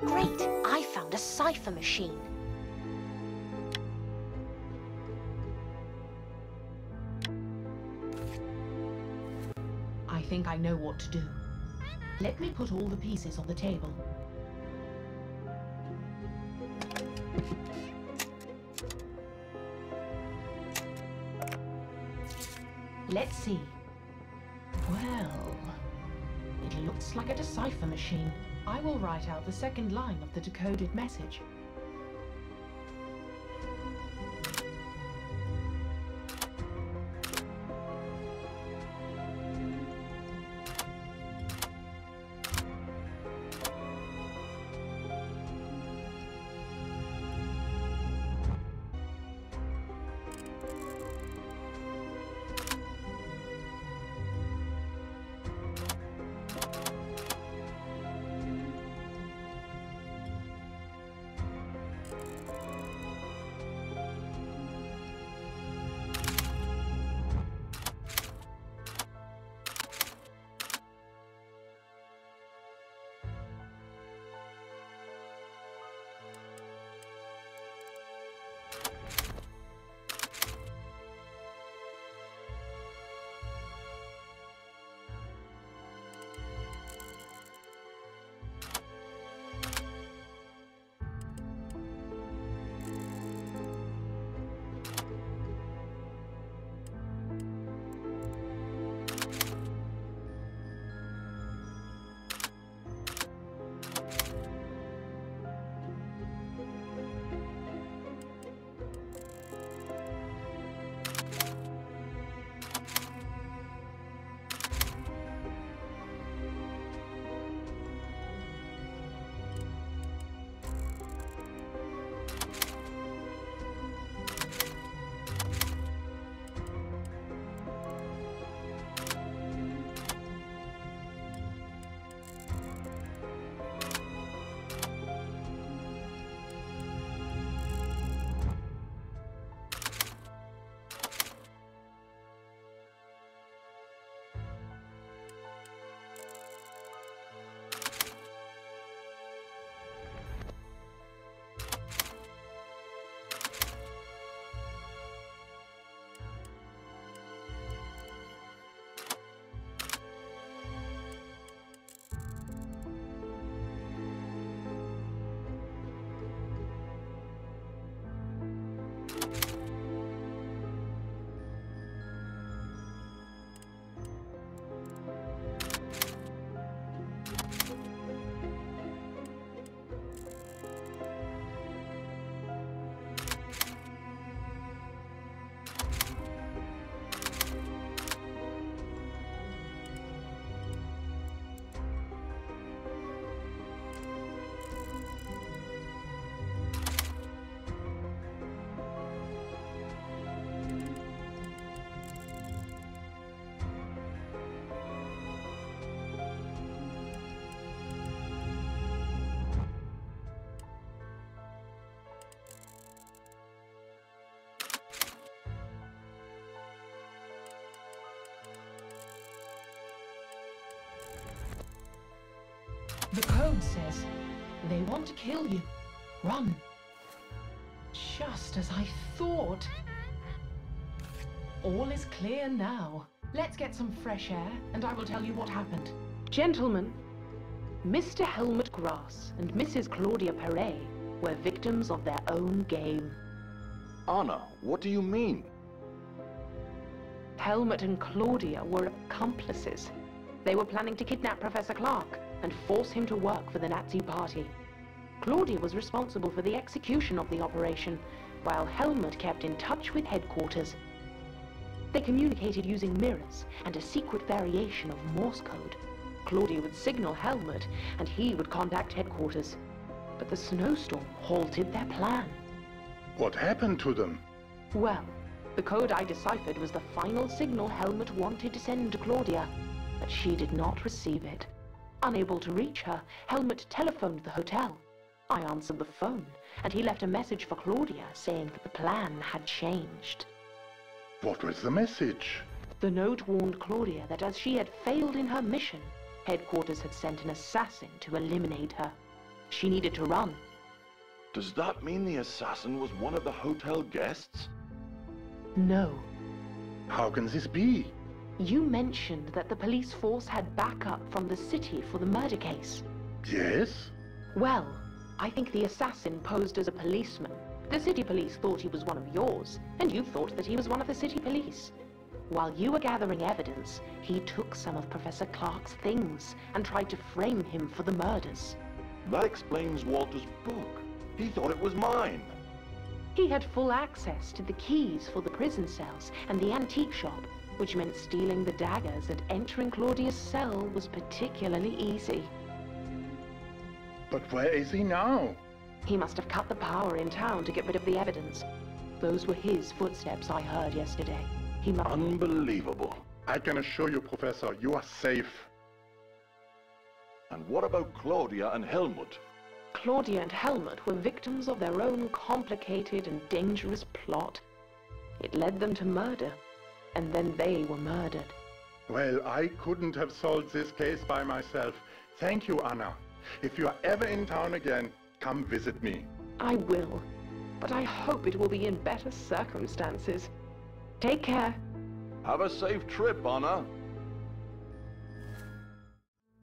Great! I found a cipher machine. I think I know what to do. Let me put all the pieces on the table. Let's see. Well, it looks like a decipher machine. I will write out the second line of the decoded message. The code says, they want to kill you. Run. Just as I thought. All is clear now. Let's get some fresh air, and I will tell you what happened. Gentlemen, Mr. Helmut Grass and Mrs. Claudia Perret were victims of their own game. Anna, what do you mean? Helmut and Claudia were accomplices. They were planning to kidnap Professor Clark and force him to work for the Nazi Party. Claudia was responsible for the execution of the operation, while Helmut kept in touch with headquarters. They communicated using mirrors and a secret variation of Morse code. Claudia would signal Helmut, and he would contact headquarters. But the snowstorm halted their plan. What happened to them? Well, the code I deciphered was the final signal Helmut wanted to send to Claudia, but she did not receive it. Unable to reach her, Helmut telephoned the hotel. I answered the phone, and he left a message for Claudia saying that the plan had changed. What was the message? The note warned Claudia that as she had failed in her mission, headquarters had sent an assassin to eliminate her. She needed to run. Does that mean the assassin was one of the hotel guests? No. How can this be? You mentioned that the police force had backup from the city for the murder case. Yes? Well, I think the assassin posed as a policeman. The city police thought he was one of yours, and you thought that he was one of the city police. While you were gathering evidence, he took some of Professor Clark's things and tried to frame him for the murders. That explains Walter's book. He thought it was mine. He had full access to the keys for the prison cells and the antique shop, which meant stealing the daggers and entering Claudia's cell was particularly easy. But where is he now? He must have cut the power in town to get rid of the evidence. Those were his footsteps I heard yesterday. He must... Unbelievable. I can assure you, Professor, you are safe. And what about Claudia and Helmut? Claudia and Helmut were victims of their own complicated and dangerous plot. It led them to murder, and then they were murdered. Well, I couldn't have solved this case by myself. Thank you, Anna. If you are ever in town again, come visit me. I will, but I hope it will be in better circumstances. Take care. Have a safe trip, Anna.